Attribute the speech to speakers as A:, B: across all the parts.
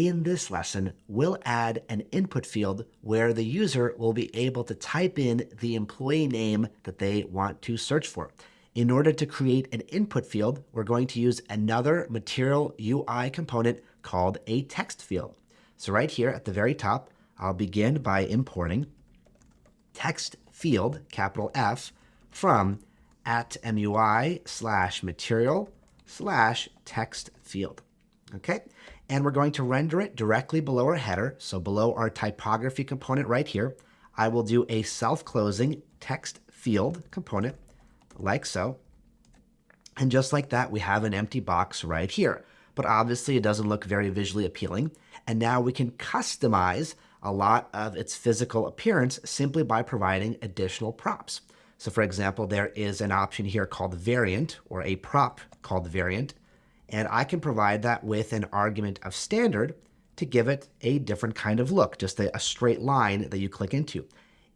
A: In this lesson, we'll add an input field where the user will be able to type in the employee name that they want to search for. In order to create an input field, we're going to use another Material UI component called a text field. So right here at the very top, I'll begin by importing text field, capital F, from @MUI/material/text field. Okay, and we're going to render it directly below our header, so below our typography component right here. I will do a self-closing text field component, like so. And just like that, we have an empty box right here. But obviously, it doesn't look very visually appealing. And now we can customize a lot of its physical appearance simply by providing additional props. So for example, there is an option here called variant, or a prop called variant. And I can provide that with an argument of standard to give it a different kind of look, just a straight line that you click into.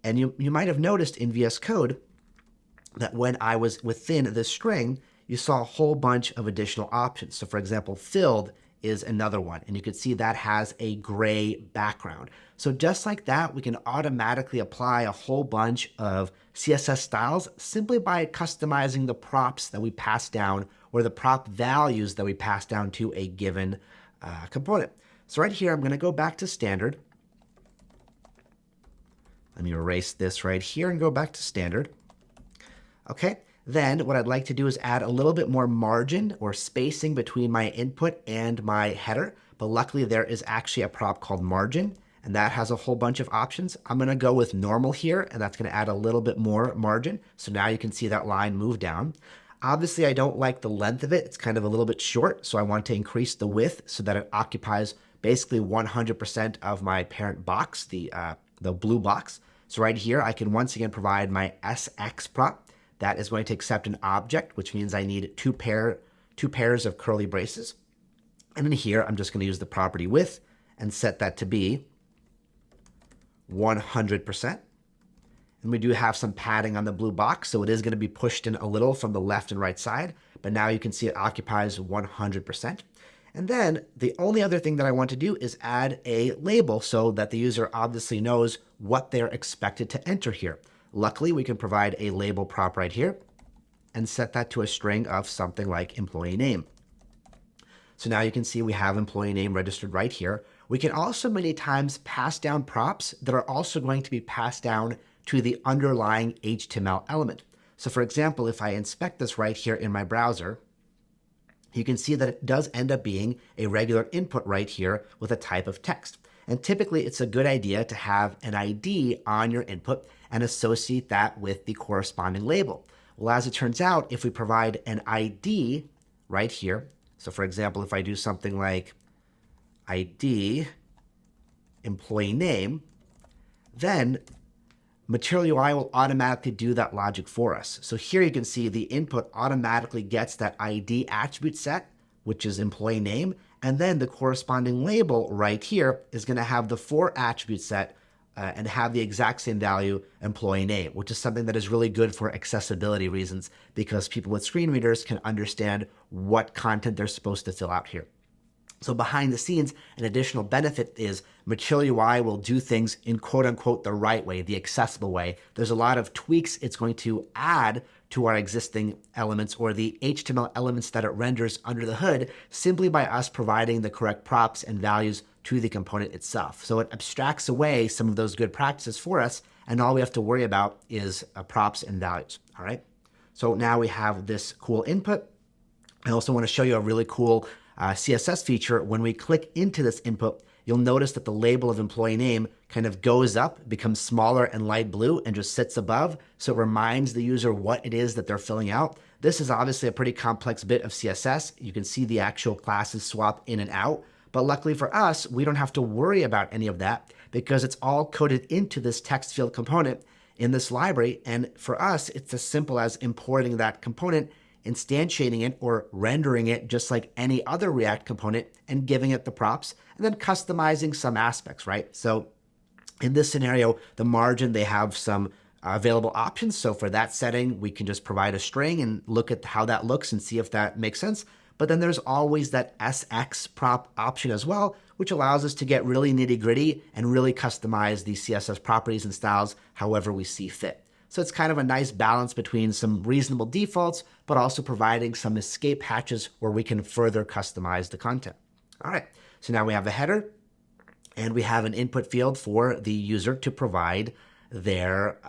A: And you might have noticed in VS Code that when I was within this string, you saw a whole bunch of additional options. So for example, filled is another one, and you can see that has a gray background. So just like that, we can automatically apply a whole bunch of CSS styles simply by customizing the props that we pass down or the prop values that we pass down to a given component. So right here, I'm going to go back to standard. Let me erase this right here and go back to standard. Okay, then what I'd like to do is add a little bit more margin or spacing between my input and my header. But luckily, there is actually a prop called margin, and that has a whole bunch of options. I'm going to go with normal here, and that's going to add a little bit more margin. So now you can see that line move down. Obviously, I don't like the length of it. It's kind of a little bit short, so I want to increase the width so that it occupies basically 100% of my parent box, the blue box. So right here, I can once again provide my SX prop. That is going to accept an object, which means I need two pairs of curly braces. And in here, I'm just going to use the property width and set that to be 100%. And we do have some padding on the blue box, so it is going to be pushed in a little from the left and right side, but now you can see it occupies 100%. And then the only other thing that I want to do is add a label so that the user obviously knows what they're expected to enter here. Luckily, we can provide a label prop right here and set that to a string of something like employee name. So now you can see we have employee name registered right here. We can also many times pass down props that are also going to be passed down to the underlying HTML element. So for example, if I inspect this right here in my browser, you can see that it does end up being a regular input right here with a type of text. And typically, it's a good idea to have an ID on your input and associate that with the corresponding label. Well, as it turns out, if we provide an ID right here, so for example, if I do something like ID employee name, then Material UI will automatically do that logic for us. So here you can see the input automatically gets that ID attribute set, which is employee name, and then the corresponding label right here is going to have the for attribute set and have the exact same value employee name, which is something that is really good for accessibility reasons because people with screen readers can understand what content they're supposed to fill out here. So behind the scenes, an additional benefit is Material UI will do things in quote unquote the right way, the accessible way. There's a lot of tweaks it's going to add to our existing elements or the HTML elements that it renders under the hood simply by us providing the correct props and values to the component itself. So it abstracts away some of those good practices for us, and all we have to worry about is props and values. All right. So now we have this cool input. I also want to show you a really cool CSS feature. When we click into this input, you'll notice that the label of employee name kind of goes up, becomes smaller and light blue, and just sits above. So it reminds the user what it is that they're filling out. This is obviously a pretty complex bit of CSS. You can see the actual classes swap in and out. But luckily for us, we don't have to worry about any of that because it's all coded into this text field component in this library. And for us, it's as simple as importing that component, instantiating it or rendering it just like any other React component and giving it the props and then customizing some aspects, right? So in this scenario, the margin, they have some available options. So for that setting, we can just provide a string and look at how that looks and see if that makes sense. But then there's always that SX prop option as well, which allows us to get really nitty gritty and really customize these CSS properties and styles however we see fit. So it's kind of a nice balance between some reasonable defaults, but also providing some escape hatches where we can further customize the content. All right, so now we have a header and we have an input field for the user to provide their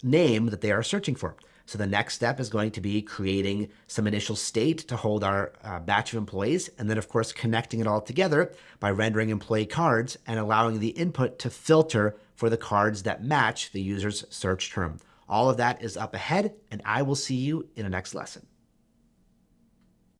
A: name that they are searching for. So the next step is going to be creating some initial state to hold our batch of employees, and then of course connecting it all together by rendering employee cards and allowing the input to filter for the cards that match the user's search term. All of that is up ahead, and I will see you in the next lesson.